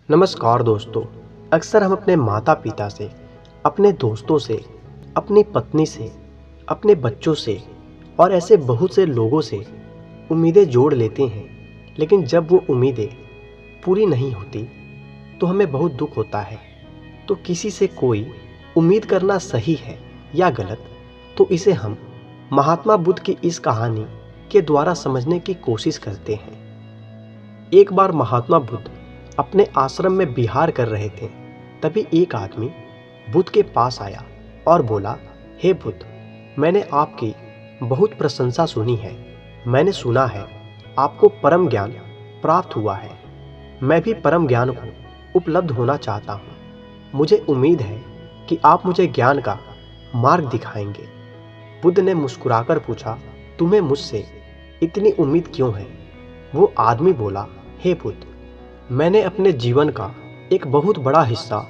नमस्कार दोस्तों। अक्सर हम अपने माता पिता से, अपने दोस्तों से, अपनी पत्नी से, अपने बच्चों से और ऐसे बहुत से लोगों से उम्मीदें जोड़ लेते हैं, लेकिन जब वो उम्मीदें पूरी नहीं होती तो हमें बहुत दुख होता है। तो किसी से कोई उम्मीद करना सही है या गलत, तो इसे हम महात्मा बुद्ध की इस कहानी के द्वारा समझने की कोशिश करते हैं। एक बार महात्मा बुद्ध अपने आश्रम में विहार कर रहे थे। तभी एक आदमी बुद्ध के पास आया और बोला, हे बुद्ध, मैंने आपकी बहुत प्रशंसा सुनी है। मैंने सुना है आपको परम ज्ञान प्राप्त हुआ है। मैं भी परम ज्ञान को उपलब्ध होना चाहता हूँ। मुझे उम्मीद है कि आप मुझे ज्ञान का मार्ग दिखाएंगे। बुद्ध ने मुस्कुराकर पूछा, तुम्हें मुझसे इतनी उम्मीद क्यों है? वो आदमी बोला, हे बुद्ध, मैंने अपने जीवन का एक बहुत बड़ा हिस्सा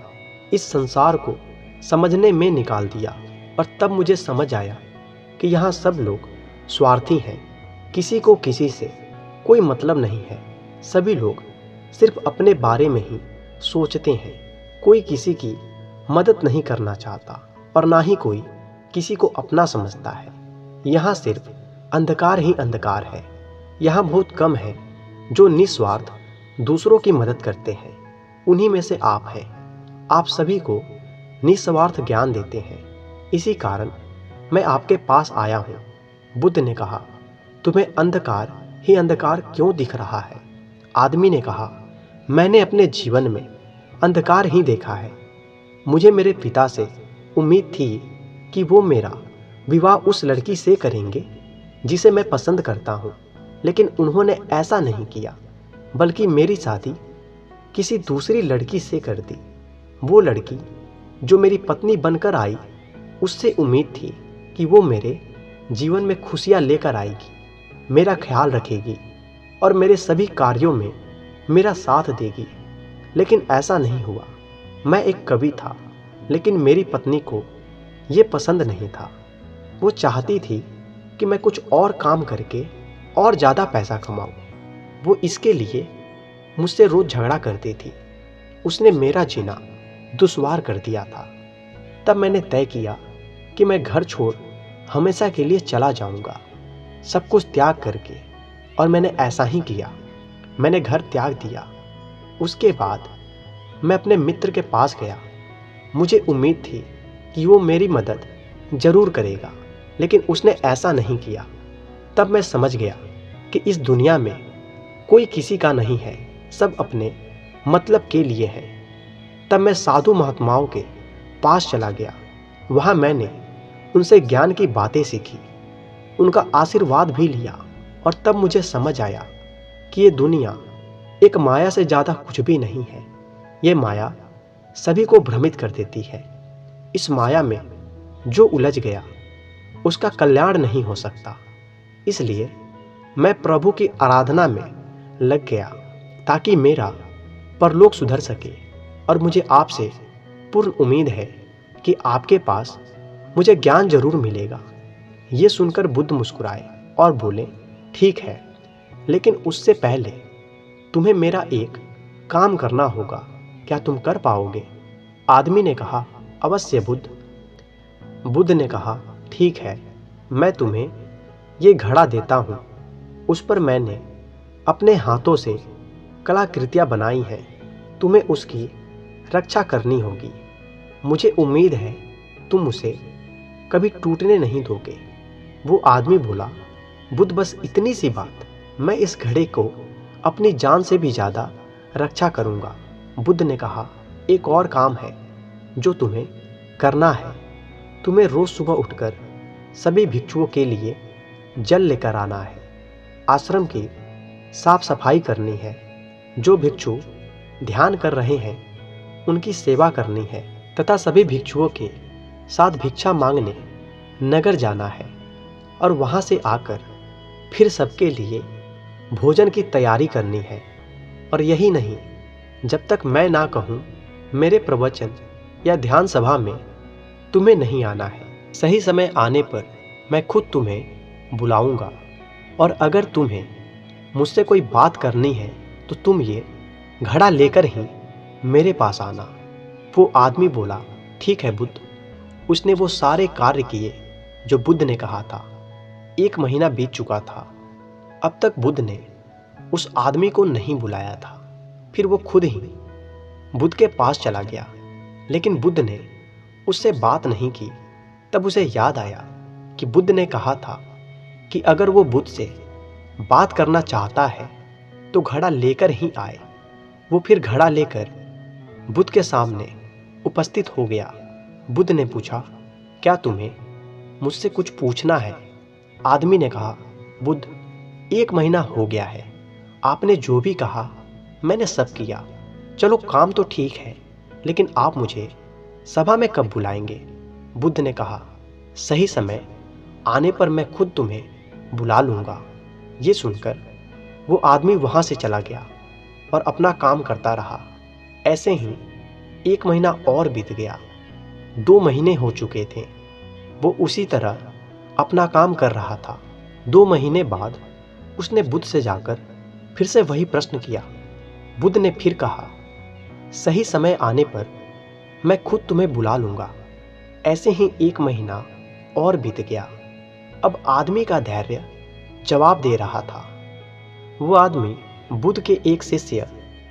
इस संसार को समझने में निकाल दिया और तब मुझे समझ आया कि यहाँ सब लोग स्वार्थी हैं। किसी को किसी से कोई मतलब नहीं है। सभी लोग सिर्फ अपने बारे में ही सोचते हैं। कोई किसी की मदद नहीं करना चाहता और ना ही कोई किसी को अपना समझता है। यहाँ सिर्फ अंधकार ही अंधकार है। यहाँ बहुत कम है जो निस्वार्थ दूसरों की मदद करते हैं। उन्हीं में से आप हैं। आप सभी को निस्वार्थ ज्ञान देते हैं। इसी कारण मैं आपके पास आया हूँ। बुद्ध ने कहा, तुम्हें अंधकार ही अंधकार क्यों दिख रहा है? आदमी ने कहा, मैंने अपने जीवन में अंधकार ही देखा है। मुझे मेरे पिता से उम्मीद थी कि वो मेरा विवाह उस लड़की से करेंगे जिसे मैं पसंद करता हूँ, लेकिन उन्होंने ऐसा नहीं किया, बल्कि मेरी शादी किसी दूसरी लड़की से कर दी। वो लड़की जो मेरी पत्नी बनकर आई, उससे उम्मीद थी कि वो मेरे जीवन में खुशियाँ लेकर आएगी, मेरा ख्याल रखेगी और मेरे सभी कार्यों में मेरा साथ देगी। लेकिन ऐसा नहीं हुआ। मैं एक कवि था, लेकिन मेरी पत्नी को ये पसंद नहीं था। वो चाहती थी कि मैं कुछ और काम करके और ज़्यादा पैसा कमाऊँ। वो इसके लिए मुझसे रोज़ झगड़ा करती थी। उसने मेरा जीना दुश्वार कर दिया था। तब मैंने तय किया कि मैं घर छोड़ हमेशा के लिए चला जाऊंगा, सब कुछ त्याग करके। और मैंने ऐसा ही किया। मैंने घर त्याग दिया। उसके बाद मैं अपने मित्र के पास गया। मुझे उम्मीद थी कि वो मेरी मदद ज़रूर करेगा, लेकिन उसने ऐसा नहीं किया। तब मैं समझ गया कि इस दुनिया में कोई किसी का नहीं है, सब अपने मतलब के लिए है। तब मैं साधु महात्माओं के पास चला गया। वहाँ मैंने उनसे ज्ञान की बातें सीखी, उनका आशीर्वाद भी लिया और तब मुझे समझ आया कि ये दुनिया एक माया से ज़्यादा कुछ भी नहीं है। ये माया सभी को भ्रमित कर देती है। इस माया में जो उलझ गया उसका कल्याण नहीं हो सकता। इसलिए मैं प्रभु की आराधना में लग गया ताकि मेरा परलोक सुधर सके। और मुझे आपसे पूर्ण उम्मीद है कि आपके पास मुझे ज्ञान जरूर मिलेगा। ये सुनकर बुद्ध मुस्कुराए और बोले, ठीक है, लेकिन उससे पहले तुम्हें मेरा एक काम करना होगा। क्या तुम कर पाओगे? आदमी ने कहा, अवश्य बुद्ध। बुद्ध ने कहा, ठीक है, मैं तुम्हें ये घड़ा देता हूँ। उस पर मैंने अपने हाथों से कलाकृतियाँ बनाई हैं। तुम्हें उसकी रक्षा करनी होगी। मुझे उम्मीद है तुम उसे कभी टूटने नहीं दोगे। वो आदमी बोला, बुद्ध, बस इतनी सी बात, मैं इस घड़े को अपनी जान से भी ज़्यादा रक्षा करूँगा। बुद्ध ने कहा, एक और काम है जो तुम्हें करना है। तुम्हें रोज़ सुबह उठकर सभी भिक्षुओं के लिए जल लेकर आना है। आश्रम की साफ सफाई करनी है। जो भिक्षु ध्यान कर रहे हैं उनकी सेवा करनी है तथा सभी भिक्षुओं के साथ भिक्षा मांगने नगर जाना है और वहां से आकर फिर सबके लिए भोजन की तैयारी करनी है। और यही नहीं, जब तक मैं ना कहूँ मेरे प्रवचन या ध्यान सभा में तुम्हें नहीं आना है। सही समय आने पर मैं खुद तुम्हें बुलाऊंगा और अगर तुम्हें मुझसे कोई बात करनी है तो तुम ये घड़ा लेकर ही मेरे पास आना। वो आदमी बोला, ठीक है बुद्ध। उसने वो सारे कार्य किए जो बुद्ध ने कहा था। 1 महीना बीत चुका था। अब तक बुद्ध ने उस आदमी को नहीं बुलाया था। फिर वो खुद ही बुद्ध के पास चला गया, लेकिन बुद्ध ने उससे बात नहीं की। तब उसे याद आया कि बुद्ध ने कहा था कि अगर वो बुद्ध से बात करना चाहता है तो घड़ा लेकर ही आए। वो फिर घड़ा लेकर बुद्ध के सामने उपस्थित हो गया। बुद्ध ने पूछा, क्या तुम्हें मुझसे कुछ पूछना है? आदमी ने कहा, बुद्ध, 1 महीना हो गया है। आपने जो भी कहा मैंने सब किया। चलो काम तो ठीक है, लेकिन आप मुझे सभा में कब बुलाएंगे? बुद्ध ने कहा, सही समय आने पर मैं खुद तुम्हें बुला लूँगा। ये सुनकर वो आदमी वहाँ से चला गया और अपना काम करता रहा। ऐसे ही 1 महीना और बीत गया। 2 महीने हो चुके थे। वो उसी तरह अपना काम कर रहा था। 2 महीने बाद उसने बुद्ध से जाकर फिर से वही प्रश्न किया। बुद्ध ने फिर कहा, सही समय आने पर मैं खुद तुम्हें बुला लूँगा। ऐसे ही 1 महीना और बीत गया। अब आदमी का धैर्य जवाब दे रहा था। वो आदमी बुद्ध के एक शिष्य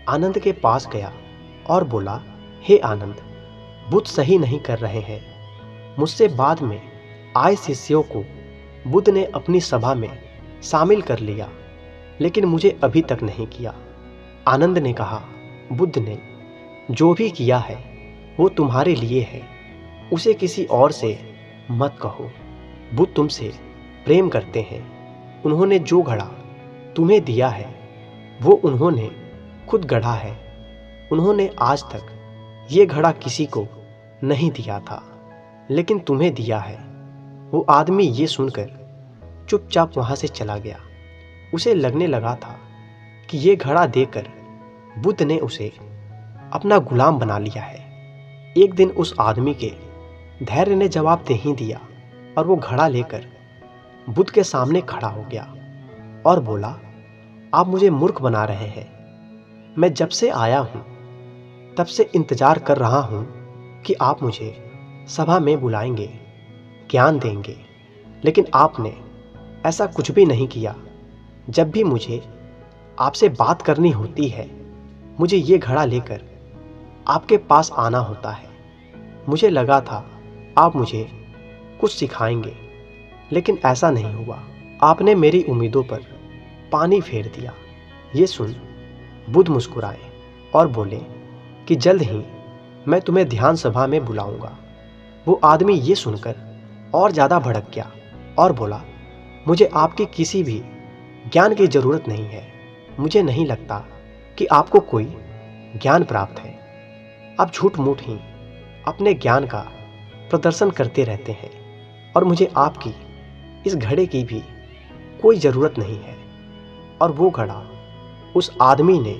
आनंद के पास गया और बोला, हे आनंद, बुद्ध सही नहीं कर रहे हैं। मुझसे बाद में आए शिष्यों को बुद्ध ने अपनी सभा में शामिल कर लिया, लेकिन मुझे अभी तक नहीं किया। आनंद ने कहा, बुद्ध ने जो भी किया है वो तुम्हारे लिए है, उसे किसी और से मत कहो। बुद्ध तुमसे प्रेम करते हैं। उन्होंने जो घड़ा तुम्हें दिया है वो उन्होंने खुद गढ़ा है। उन्होंने आज तक ये घड़ा किसी को नहीं दिया था, लेकिन तुम्हें दिया है। वो आदमी ये सुनकर चुपचाप वहाँ से चला गया। उसे लगने लगा था कि ये घड़ा देकर बुद्ध ने उसे अपना गुलाम बना लिया है। एक दिन उस आदमी के धैर्य ने जवाब दे ही दिया और वो घड़ा लेकर बुद्ध के सामने खड़ा हो गया और बोला, आप मुझे मूर्ख बना रहे हैं। मैं जब से आया हूँ तब से इंतजार कर रहा हूँ कि आप मुझे सभा में बुलाएंगे, ज्ञान देंगे, लेकिन आपने ऐसा कुछ भी नहीं किया। जब भी मुझे आपसे बात करनी होती है, मुझे ये घड़ा लेकर आपके पास आना होता है। मुझे लगा था आप मुझे कुछ सिखाएंगे, लेकिन ऐसा नहीं हुआ। आपने मेरी उम्मीदों पर पानी फेर दिया। ये सुन बुद्ध मुस्कुराए और बोले कि जल्द ही मैं तुम्हें ध्यान सभा में बुलाऊंगा। वो आदमी ये सुनकर और ज़्यादा भड़क गया और बोला, मुझे आपकी किसी भी ज्ञान की ज़रूरत नहीं है। मुझे नहीं लगता कि आपको कोई ज्ञान प्राप्त है। आप झूठ मूठ ही अपने ज्ञान का प्रदर्शन करते रहते हैं और मुझे आपकी इस घड़े की भी कोई ज़रूरत नहीं है। और वो घड़ा उस आदमी ने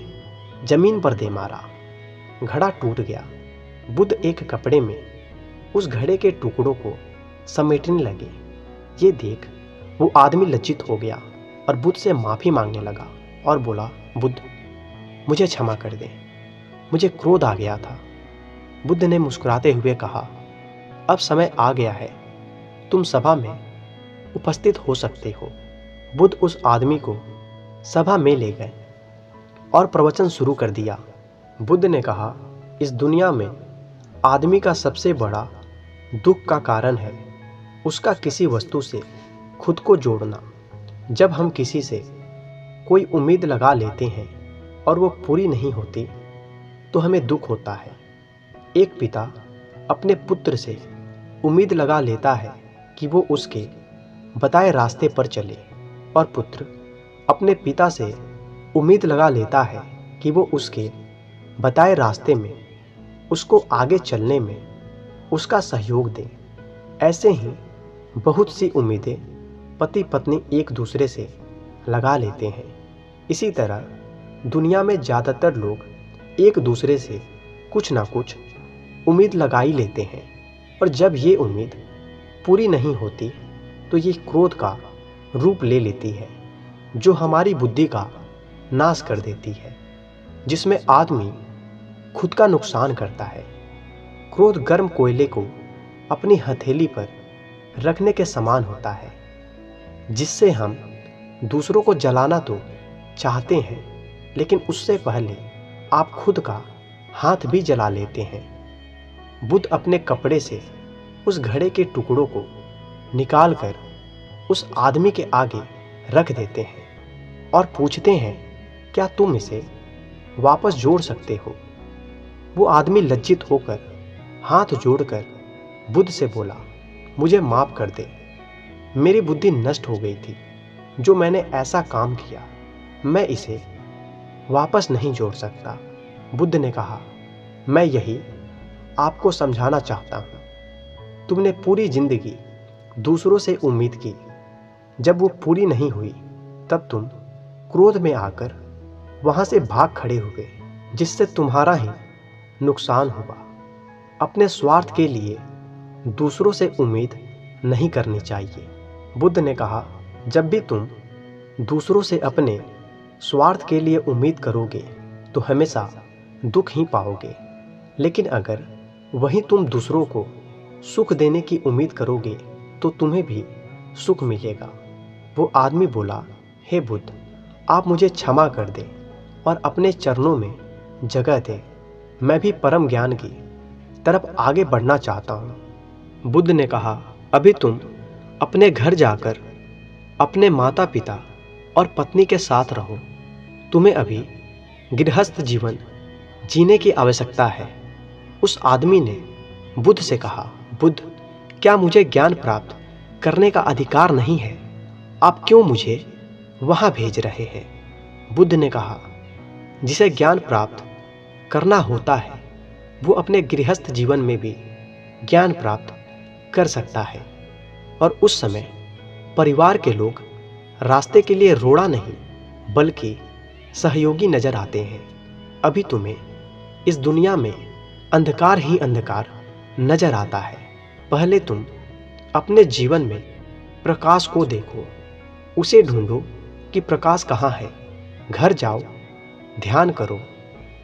जमीन पर दे मारा। घड़ा टूट गया। बुद्ध एक कपड़े में उस घड़े के टुकड़ों को समेटने लगे। ये देख वो आदमी लज्जित हो गया और बुद्ध से माफ़ी मांगने लगा और बोला, बुद्ध, मुझे क्षमा कर दे, मुझे क्रोध आ गया था। बुद्ध ने मुस्कुराते हुए कहा, अब समय आ गया है, तुम सभा में उपस्थित हो सकते हो। बुद्ध उस आदमी को सभा में ले गए और प्रवचन शुरू कर दिया। बुद्ध ने कहा, इस दुनिया में आदमी का सबसे बड़ा दुख का कारण है उसका किसी वस्तु से खुद को जोड़ना। जब हम किसी से कोई उम्मीद लगा लेते हैं और वो पूरी नहीं होती तो हमें दुख होता है। एक पिता अपने पुत्र से उम्मीद लगा लेता है कि वो उसके बताए रास्ते पर चले और पुत्र अपने पिता से उम्मीद लगा लेता है कि वो उसके बताए रास्ते में उसको आगे चलने में उसका सहयोग दें। ऐसे ही बहुत सी उम्मीदें पति पत्नी एक दूसरे से लगा लेते हैं। इसी तरह दुनिया में ज़्यादातर लोग एक दूसरे से कुछ ना कुछ उम्मीद लगा ही लेते हैं और जब ये उम्मीद पूरी नहीं होती तो ये क्रोध का रूप ले लेती है जो हमारी बुद्धि का नाश कर देती है, जिसमें आदमी खुद का नुकसान करता है। क्रोध गर्म कोयले को अपनी हथेली पर रखने के समान होता है, जिससे हम दूसरों को जलाना तो चाहते हैं, लेकिन उससे पहले आप खुद का हाथ भी जला लेते हैं। बुद्ध अपने कपड़े से उस घड़े के टुकड़ों को निकालकर उस आदमी के आगे रख देते हैं और पूछते हैं, क्या तुम इसे वापस जोड़ सकते हो? वो आदमी लज्जित होकर हाथ जोड़कर बुद्ध से बोला, मुझे माफ कर दे, मेरी बुद्धि नष्ट हो गई थी जो मैंने ऐसा काम किया, मैं इसे वापस नहीं जोड़ सकता। बुद्ध ने कहा, मैं यही आपको समझाना चाहता हूँ। तुमने पूरी जिंदगी दूसरों से उम्मीद की, जब वो पूरी नहीं हुई तब तुम क्रोध में आकर वहाँ से भाग खड़े हुए, जिससे तुम्हारा ही नुकसान हुआ। अपने स्वार्थ के लिए दूसरों से उम्मीद नहीं करनी चाहिए। बुद्ध ने कहा, जब भी तुम दूसरों से अपने स्वार्थ के लिए उम्मीद करोगे तो हमेशा दुख ही पाओगे, लेकिन अगर वहीं तुम दूसरों को सुख देने की उम्मीद करोगे तो तुम्हें भी सुख मिलेगा। वो आदमी बोला, हे बुद्ध, आप मुझे क्षमा कर दें और अपने चरणों में जगह दें, मैं भी परम ज्ञान की तरफ आगे बढ़ना चाहता हूँ। बुद्ध ने कहा, अभी तुम अपने घर जाकर अपने माता पिता और पत्नी के साथ रहो, तुम्हें अभी गृहस्थ जीवन जीने की आवश्यकता है। उस आदमी ने बुद्ध से कहा, बुद्ध, क्या मुझे ज्ञान प्राप्त करने का अधिकार नहीं है? आप क्यों मुझे वहाँ भेज रहे हैं? बुद्ध ने कहा, जिसे ज्ञान प्राप्त करना होता है वो अपने गृहस्थ जीवन में भी ज्ञान प्राप्त कर सकता है, और उस समय परिवार के लोग रास्ते के लिए रोड़ा नहीं बल्कि सहयोगी नजर आते हैं। अभी तुम्हें इस दुनिया में अंधकार ही अंधकार नजर आता है। पहले तुम अपने जीवन में प्रकाश को देखो, उसे ढूंढो कि प्रकाश कहाँ है। घर जाओ, ध्यान करो,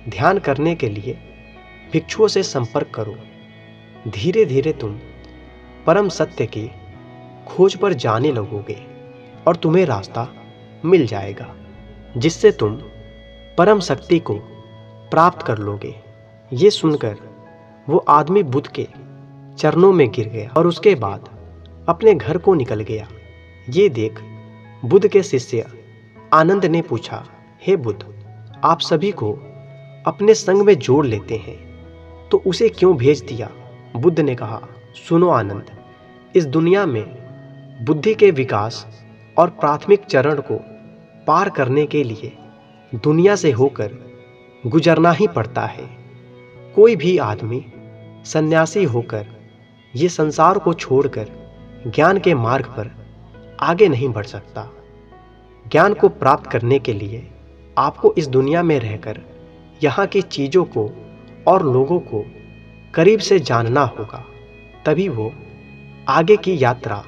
ध्यान करने के लिए भिक्षुओं से संपर्क करो। धीरे धीरे तुम परम सत्य की खोज पर जाने लगोगे और तुम्हें रास्ता मिल जाएगा, जिससे तुम परम शक्ति को प्राप्त कर लोगे। ये सुनकर वो आदमी बुद्ध के चरणों में गिर गया और उसके बाद अपने घर को निकल गया। ये देख बुद्ध के शिष्य आनंद ने पूछा, हे बुद्ध, आप सभी को अपने संग में जोड़ लेते हैं तो उसे क्यों भेज दिया? बुद्ध ने कहा, सुनो आनंद, इस दुनिया में बुद्धि के विकास और प्राथमिक चरण को पार करने के लिए दुनिया से होकर गुजरना ही पड़ता है। कोई भी आदमी सन्यासी होकर ये संसार को छोड़कर ज्ञान के मार्ग पर आगे नहीं बढ़ सकता। ज्ञान को प्राप्त करने के लिए आपको इस दुनिया में रहकर यहाँ की चीज़ों को और लोगों को करीब से जानना होगा, तभी वो आगे की यात्रा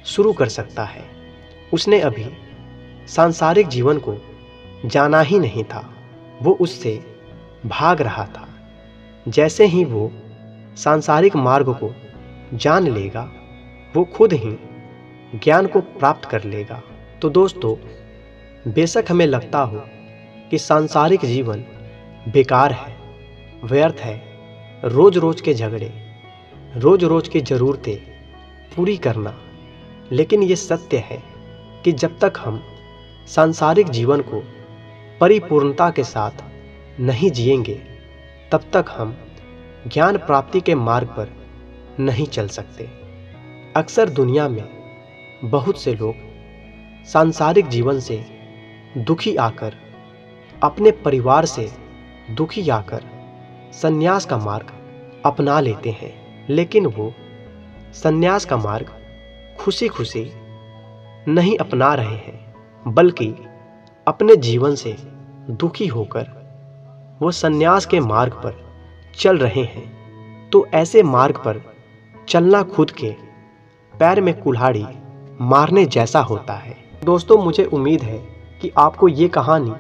शुरू कर सकता है। उसने अभी सांसारिक जीवन को जाना ही नहीं था, वो उससे भाग रहा था। जैसे ही वो सांसारिक मार्ग को जान लेगा, वो खुद ही ज्ञान को प्राप्त कर लेगा। तो दोस्तों, बेशक हमें लगता हो कि सांसारिक जीवन बेकार है, व्यर्थ है, रोज रोज के झगड़े, रोज रोज की ज़रूरतें पूरी करना, लेकिन ये सत्य है कि जब तक हम सांसारिक जीवन को परिपूर्णता के साथ नहीं जिएंगे, तब तक हम ज्ञान प्राप्ति के मार्ग पर नहीं चल सकते। अक्सर दुनिया में बहुत से लोग सांसारिक जीवन से दुखी आकर, अपने परिवार से दुखी आकर संन्यास का मार्ग अपना लेते हैं, लेकिन वो संन्यास का मार्ग खुशी खुशी नहीं अपना रहे हैं, बल्कि अपने जीवन से दुखी होकर वो संन्यास के मार्ग पर चल रहे हैं। तो ऐसे मार्ग पर चलना खुद के पैर में कुल्हाड़ी मारने जैसा होता है। दोस्तों, मुझे उम्मीद है कि आपको ये कहानी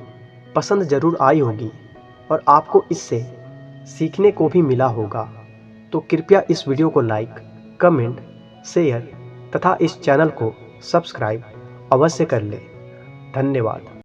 पसंद ज़रूर आई होगी और आपको इससे सीखने को भी मिला होगा। तो कृपया इस वीडियो को लाइक, कमेंट, शेयर तथा इस चैनल को सब्सक्राइब अवश्य कर लें। धन्यवाद।